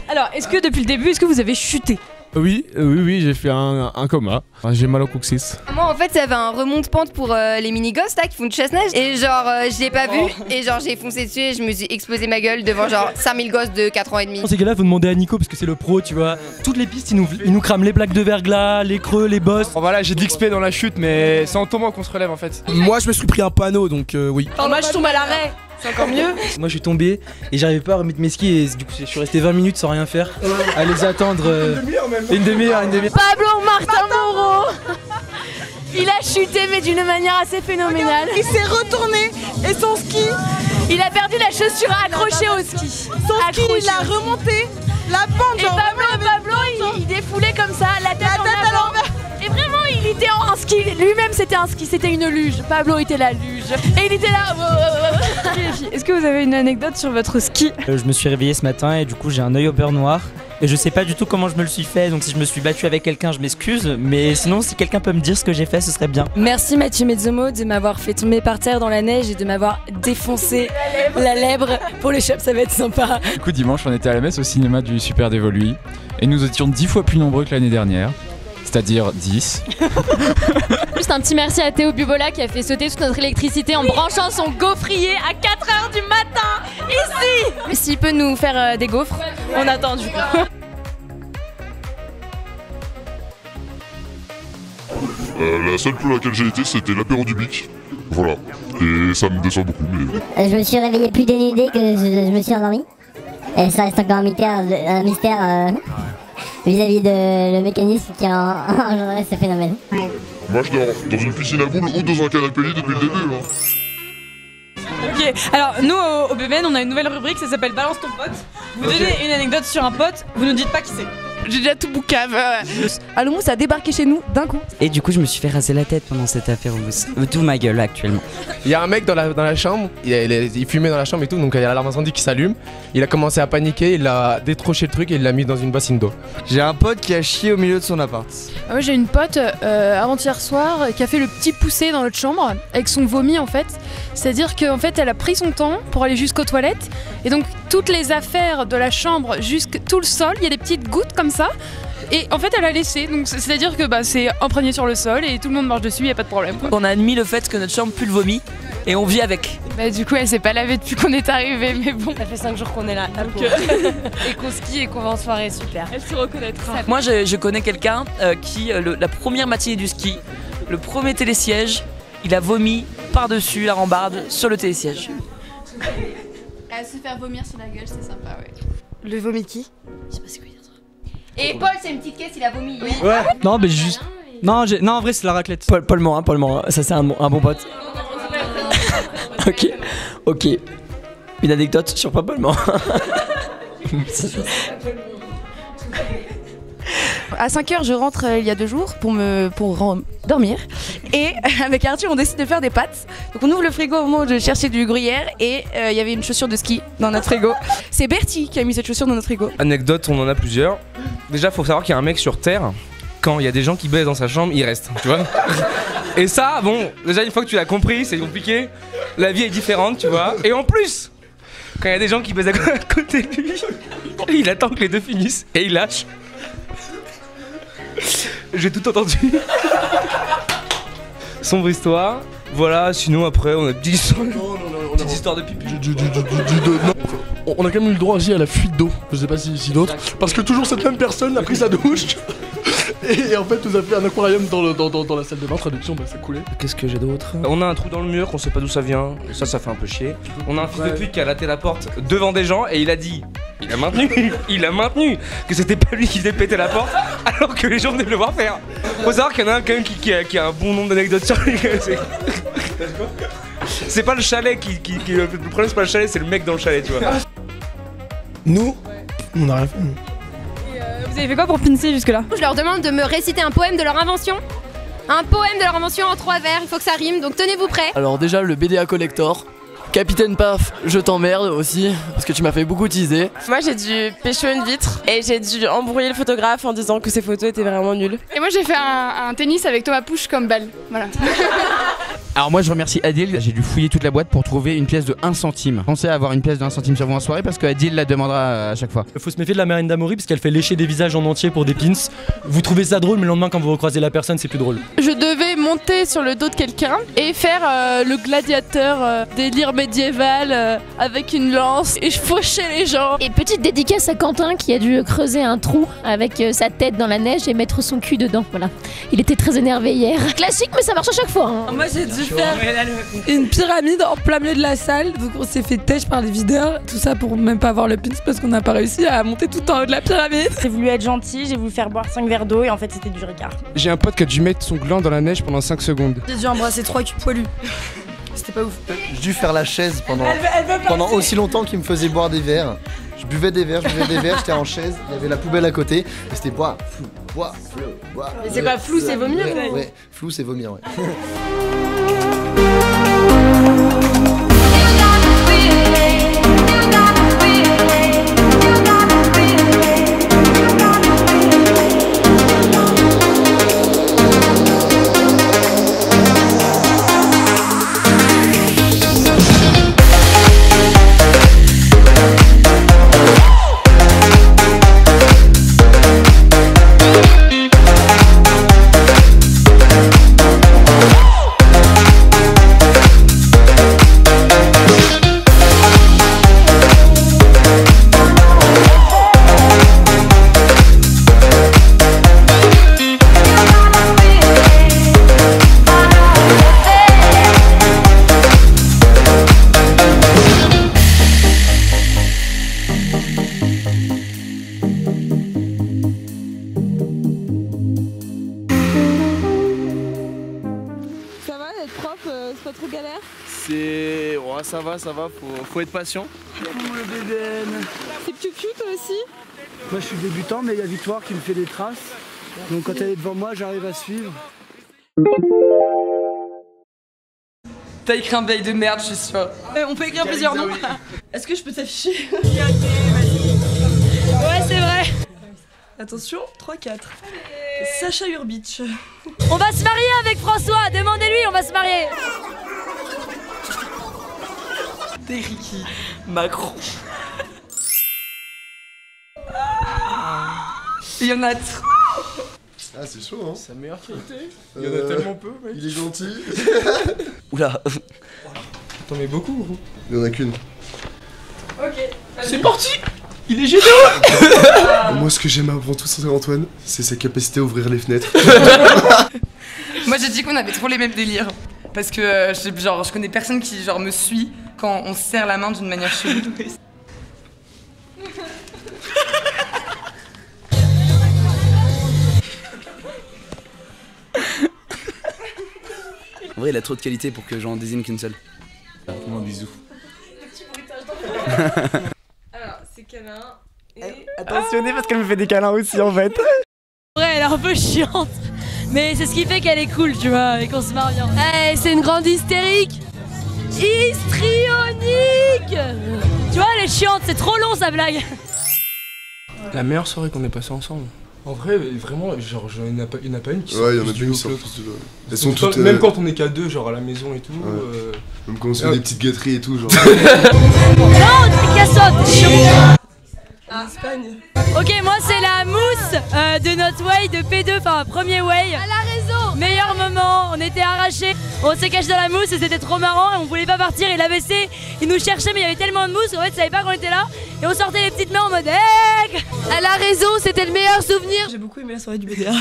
Alors, est-ce que depuis le début, est-ce que vous avez chuté? Oui, j'ai fait un coma. J'ai mal au coccyx. Moi en fait ça avait un remonte-pente pour les mini-gosses là qui font de chasse-neige et genre je l'ai pas vu et genre j'ai foncé dessus et je me suis explosé ma gueule devant genre 5000 gosses de 4 ans et demi. Dans ces gars-là, faut demander à Nico parce que c'est le pro, tu vois. Toutes les pistes, il nous crame les plaques de verglas, les creux, les bosses. Bon, voilà, j'ai de l'XP dans la chute, mais c'est en tombant qu'on se relève en fait. Moi je me suis pris un panneau donc oui. Moi je tombe à l'arrêt. C'est encore mieux. Moi je suis tombé et j'arrivais pas à remettre mes skis et du coup je suis resté 20 minutes sans rien faire à les attendre. Une demi-heure. Pablo Martin Moreau. Il a chuté mais d'une manière assez phénoménale. Il s'est retourné et son ski, Il a perdu la chaussure accrochée au ski. son ski il a remonté la pente. Et genre, Pablo, il défoulait comme ça, la tête en avant. Et vraiment, il était en ski. Lui-même, c'était un ski, c'était une luge. Pablo était la luge. Et il était là. Est-ce que vous avez une anecdote sur votre ski? Je me suis réveillé ce matin et du coup j'ai un œil au beurre noir. Et je sais pas du tout comment je me le suis fait, donc si je me suis battu avec quelqu'un, je m'excuse. Mais sinon, si quelqu'un peut me dire ce que j'ai fait, ce serait bien. Merci Mathieu Mezzomo de m'avoir fait tomber par terre dans la neige et de m'avoir défoncé la lèvre. Pour les shops, ça va être sympa. Du coup, dimanche, on était à la messe au cinéma du Super d'Evolui. Et nous étions 10 fois plus nombreux que l'année dernière. C'est-à-dire 10. Juste un petit merci à Théo Bubola qui a fait sauter toute notre électricité en branchant son gaufrier à 4h du matin, ici. S'il peut nous faire des gaufres, On attend du coup. La seule pour laquelle j'ai été, c'était l'apéro du Bic. Voilà. Et ça me déçoit beaucoup, mais... Je me suis réveillé plus dénudé que je me suis endormi. Et ça reste encore un mystère vis-à-vis de le mécanisme qui a engendré ce phénomène. Moi je dors dans une piscine à boules ou dans un canapé lit depuis le début. Hein. Ok, alors nous au BBN, on a une nouvelle rubrique, ça s'appelle Balance ton pote. Vous donnez une anecdote sur un pote, vous nous dites pas qui c'est. J'ai déjà tout boucave. Alomous a débarqué chez nous d'un coup. Et du coup, je me suis fait raser la tête pendant cette affaire au mousse. D'où ma gueule actuellement. Il y a un mec dans la chambre, il fumait dans la chambre et tout, donc il y a l'alarme incendie qui s'allume. Il a commencé à paniquer, il a détroché le truc et il l'a mis dans une bassine d'eau. J'ai un pote qui a chié au milieu de son appart. Moi j'ai une pote avant-hier soir qui a fait le petit poussé dans notre chambre avec son vomi en fait. C'est-à-dire qu'en fait elle a pris son temps pour aller jusqu'aux toilettes et donc toutes les affaires de la chambre jusqu'à tout le sol, il y a des petites gouttes comme ça. Et en fait elle a laissé, donc c'est-à-dire que c'est imprégné sur le sol et tout le monde marche dessus, il n'y a pas de problème quoi. On a admis le fait que notre chambre pue le vomi et on vit avec. Bah du coup elle s'est pas lavée depuis qu'on est arrivé mais bon. Ça fait 5 jours qu'on est là. Et qu'on skie et qu'on va en soirée, super. Elle se reconnaîtra. Moi, je connais quelqu'un qui, la première matinée du ski, le premier télésiège, il a vomi par-dessus la rambarde sur le télésiège. Se faire vomir sur la gueule, c'est sympa, ouais. Le vomi qui? Je sais pas ce que Et Paul, c'est une petite caisse, il a vomi. Ouais. Non, mais juste. Non, en vrai, c'est la raclette. Paul Morin, ça c'est un bon pote. Ok. Une anecdote sur Paul Morin. À 5h, je rentre il y a 2 jours pour dormir. Et avec Arthur, on décide de faire des pâtes. Donc on ouvre le frigo au moment où je cherchais du gruyère et il y avait une chaussure de ski dans notre frigo. C'est Bertie qui a mis cette chaussure dans notre frigo. Anecdote, on en a plusieurs. Déjà, faut savoir qu'il y a un mec sur Terre quand il y a des gens qui baissent dans sa chambre, ils restent, tu vois. Et ça, bon, déjà une fois que tu l'as compris, c'est compliqué. La vie est différente, tu vois. Et en plus, quand il y a des gens qui baissent à côté de lui, il attend que les deux finissent et il lâche. J'ai tout entendu. Sombre histoire. Voilà, sinon après on a une petite histoire de pipi. On a quand même eu le droit aussi à la fuite d'eau, je sais pas si d'autres, parce que toujours cette même personne a pris sa douche et en fait nous a fait un aquarium dans la salle de bain, traduction, bah ça coulait. Qu'est-ce que j'ai d'autre? On a un trou dans le mur, on sait pas d'où ça vient, et ça fait un peu chier. On a un fils de pute qui a laté la porte devant des gens et il a dit, il a maintenu que c'était pas lui qui faisait péter la porte alors que les gens venaient le voir faire. Faut savoir qu'il y en a un quand même qui a un bon nombre d'anecdotes sur lui. C'est pas le chalet le problème, c'est pas le chalet, c'est le mec dans le chalet, tu vois. Nous, on a rien fait. Vous avez fait quoi pour pincer jusque-là? Je leur demande de me réciter un poème de leur invention. Un poème de leur invention en 3 vers, il faut que ça rime, donc tenez-vous prêts. Alors déjà le BDA Collector. Capitaine Paf, je t'emmerde aussi, parce que tu m'as fait beaucoup teaser. Moi j'ai dû pécho une vitre et j'ai dû embrouiller le photographe en disant que ses photos étaient vraiment nulles. Et moi j'ai fait un tennis avec Thomas Pouche comme balle, voilà. Alors moi je remercie Adil, j'ai dû fouiller toute la boîte pour trouver une pièce de 1 centime. Pensez à avoir une pièce de 1 centime sur vous en soirée parce que Adil la demandera à chaque fois. Faut se méfier de la Marine d'Amaury parce qu'elle fait lécher des visages en entier pour des pins. Vous trouvez ça drôle mais le lendemain quand vous recroisez la personne c'est plus drôle. Je devais monter sur le dos de quelqu'un et faire le gladiateur délire médiéval avec une lance et je fauchais les gens. Et petite dédicace à Quentin qui a dû creuser un trou avec sa tête dans la neige et mettre son cul dedans, voilà. Il était très énervé hier. Classique mais ça marche à chaque fois. Hein. Moi j'ai dû faire une pyramide en plein milieu de la salle, donc on s'est fait têche par les videurs, tout ça pour même pas avoir le pins parce qu'on n'a pas réussi à monter tout en haut de la pyramide. J'ai voulu être gentil, j'ai voulu faire boire 5 verres d'eau et en fait c'était du Ricard. J'ai un pote qui a dû mettre son gland dans la neige pendant 5 secondes. J'ai dû embrasser 3 culs poilus. C'était pas ouf. J'ai dû faire la chaise pendant aussi longtemps qu'il me faisait boire des verres. Je buvais des verres, j'étais en chaise, il y avait la poubelle à côté, et c'était bois, flou, bois, flou, bois. Mais c'est quoi, flou c'est vomir? Ouais, flou c'est vomir, ouais. Ça va, faut être patient. Le bébé. C'est cute toi aussi? Moi je suis débutant mais il y a Victoire qui me fait des traces. Donc quand elle est devant moi j'arrive à suivre. T'as écrit un bail de merde je suis sûr. On peut écrire plusieurs noms. Est-ce que je peux t'afficher? Ouais c'est vrai. Attention, 3-4. Sacha Urbich. On va se marier avec François, demandez-lui, on va se marier. Ricky Macron. Il y en a trop. Ah c'est chaud hein. Sa meilleure qualité. Il y en a tellement peu mec. Il est gentil. Oula. T'en mets beaucoup gros. Il y en a qu'une. Ok. C'est parti. Il est génial. Moi ce que j'aime avant tout sur Antoine, c'est sa capacité à ouvrir les fenêtres. Moi j'ai dit qu'on avait trop les mêmes délires. Parce que je connais personne qui me suit quand on se serre la main d'une manière chelou. En vrai il a trop de qualité pour que j'en désigne qu'une seule. Fais-moi un bisou. Alors c'est câlin et... Attentionnez parce qu'elle me fait des câlins aussi en fait. Ouais, elle est un peu chiante, mais c'est ce qui fait qu'elle est cool, tu vois, et qu'on se marre bien. Hey, c'est une grande hystérique. Histrionique. Tu vois, elle est chiante, c'est trop long sa blague. La meilleure soirée qu'on ait passée ensemble. En vrai, vraiment, genre, il n'y en a pas une qui Ouais, il y en a plus plus du qui haut que sortent l'autre. plus de l'eau. Elles sont toutes. Même quand on est qu'à deux, genre à la maison et tout. Ouais. Même quand on se fait des petites gâteries et tout, genre. Non, Picasso, t'es chiant. Espagne. Ok, moi c'est la mousse de notre way de P2, enfin premier way. Elle a raison. Meilleur moment, on était arrachés, on s'est caché dans la mousse et c'était trop marrant et on voulait pas partir. Et l'AVC, il nous cherchait mais il y avait tellement de mousse qu'en fait ils savaient pas qu'on était là. Et on sortait les petites mains en mode hey. Elle a raison, c'était le meilleur souvenir. J'ai beaucoup aimé la soirée du BDA.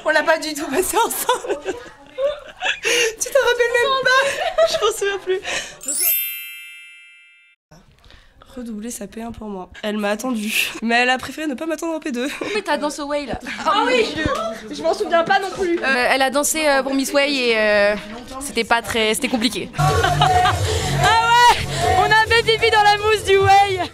On l'a pas du tout passé ensemble. Tu te rappelles même pas? Je m'en souviens plus. Redoubler sa P1 pour moi. Elle m'a attendu, mais elle a préféré ne pas m'attendre en P2. Mais t'as dansé au Way là. Ah oui, je m'en souviens pas non plus. Elle a dansé pour Miss Way et c'était pas très... c'était compliqué. Ah ouais, on a fait pipi dans la mousse du Way.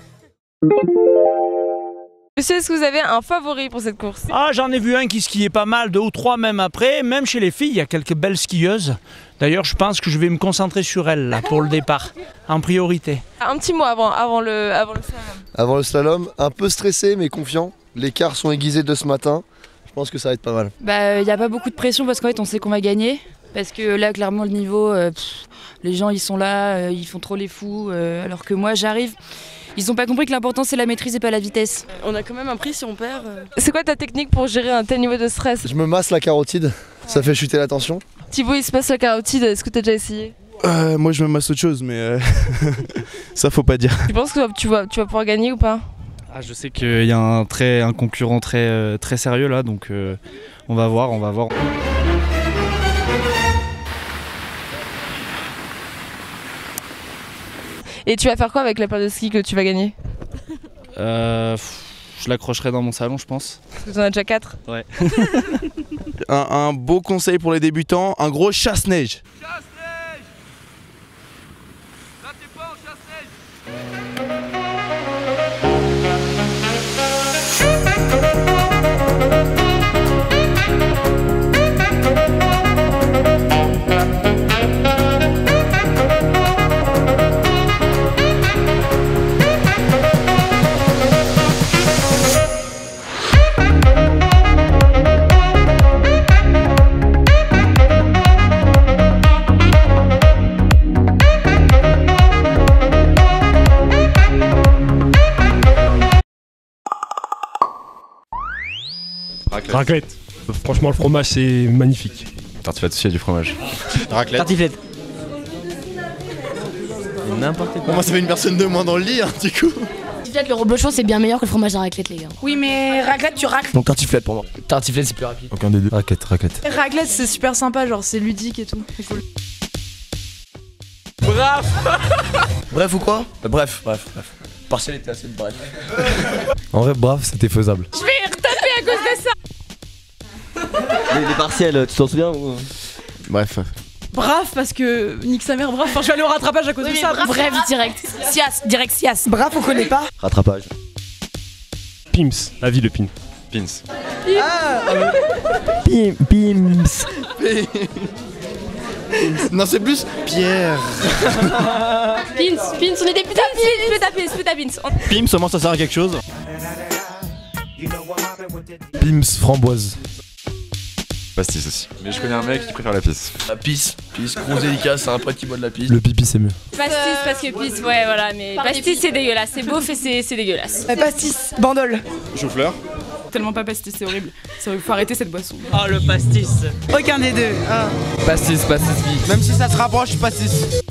Monsieur, est-ce que vous avez un favori pour cette course? Ah, j'en ai vu un qui skiait pas mal, 2 ou 3 même après. Même chez les filles, il y a quelques belles skieuses. D'ailleurs, je pense que je vais me concentrer sur elles là, pour le départ, en priorité. Un petit mot avant le slalom. Avant le slalom, un peu stressé mais confiant. Les quarts sont aiguisés de ce matin. Je pense que ça va être pas mal. Bah, y a pas beaucoup de pression parce qu'en fait, on sait qu'on va gagner. Parce que là, clairement, le niveau, les gens, ils sont là, ils font trop les fous. Alors que moi, j'arrive. Ils ont pas compris que l'important c'est la maîtrise et pas la vitesse. On a quand même un prix si on perd. C'est quoi ta technique pour gérer un tel niveau de stress? Je me masse la carotide, ça fait chuter la tension. Thibaut, il se passe la carotide, est-ce que t'as déjà essayé? Moi je me masse autre chose, mais ça faut pas dire. Tu penses que tu vas pouvoir gagner ou pas? Ah, je sais qu'il y a un concurrent très sérieux là, donc on va voir. Et tu vas faire quoi avec la paire de ski que tu vas gagner? Je l'accrocherai dans mon salon, je pense. Parce que t'en as déjà 4. Ouais. Un beau conseil pour les débutants, un gros chasse-neige. Raclette. Franchement, le fromage, c'est magnifique. Tartiflette aussi, il y a du fromage. Raclette. Tartiflette. N'importe quoi. Moi, ça fait une personne de moins dans le lit, hein, du coup. Tartiflette, le reblochon, c'est bien meilleur que le fromage à raclette, les gars. Oui, mais raclette, tu raclettes. Donc tartiflette pour moi. Tartiflette, c'est plus rapide. Aucun des deux. Raclette. Raclette, c'est super sympa, genre c'est ludique et tout. Bref ou quoi? Bref. Partiel était assez bref. En vrai, bref, c'était faisable. Je vais retaper à cause de ça. Les partiels, tu t'en souviens ou... Bref. Braf, parce que nique sa mère, braf. Enfin, je vais aller au rattrapage à cause de ça. Bref, direct. Sias. Braf, on connaît pas. Rattrapage. Pims, la vie de Pin. Pins. Pims. Non, c'est plus Pierre. Pins, on était putain Pins. Pims, comment ça sert à quelque chose? Pims framboise. Pastis aussi. Mais je connais un mec qui préfère la pisse. La pisse, gros délicat, c'est un pote qui boit de la pisse. Le pipi c'est mieux. Pastis parce que pisse, ouais voilà, mais pastis c'est dégueulasse, c'est beauf et c'est dégueulasse. Pastis, bandole. Chou-fleur. Tellement pas pastis, c'est horrible. Faut arrêter cette boisson. Oh le pastis. Aucun des deux. Hein. Pastis. Même si ça se rapproche, pastis.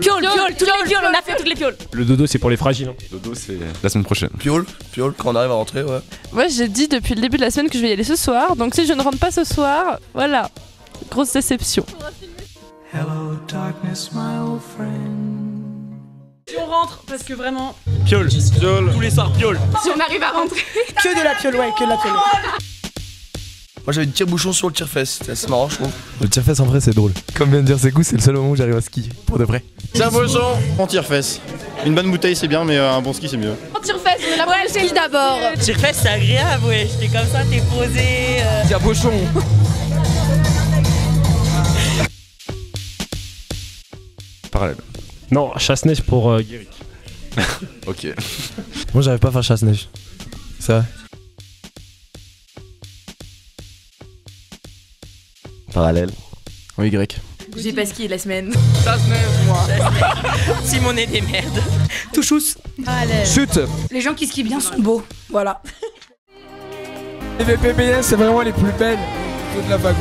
Piole, toutes les pioles, on a fait toutes les pioles. Le dodo, c'est pour les fragiles. Hein. Dodo, c'est la semaine prochaine. Piole, quand on arrive à rentrer, ouais. Moi, j'ai dit depuis le début de la semaine que je vais y aller ce soir. Donc si je ne rentre pas ce soir, voilà. Grosse déception. Hello darkness, my old friend. Si on rentre, parce que vraiment. Piole. Tous les soirs, piole. Si on arrive à rentrer. Que de la piole, ouais, que de la piole. Moi j'avais une tire-bouchon sur le tire-fesse, c'était assez marrant je trouve. Le tire-fesse en vrai c'est drôle. Comme vient de dire Sekou, c'est le seul moment où j'arrive à skier, pour de vrai. Tire-bouchon, on tire-fesse. Une bonne bouteille c'est bien mais un bon ski c'est mieux. On tire-fesse, mais la première ski d'abord. Tire-fesse, c'est agréable, ouais. T'es comme ça, t'es posé. Tire-bouchon. Parallèle. Non, chasse-neige pour Guéric. Ok. Moi j'arrive pas à faire chasse-neige. C'est vrai. Parallèle. En Y. J'ai pas skié la semaine. Simon est des merdes. Touchous. Chute. Les gens qui skient bien sont beaux. Voilà. Les VPBS, c'est vraiment les plus belles de la vague.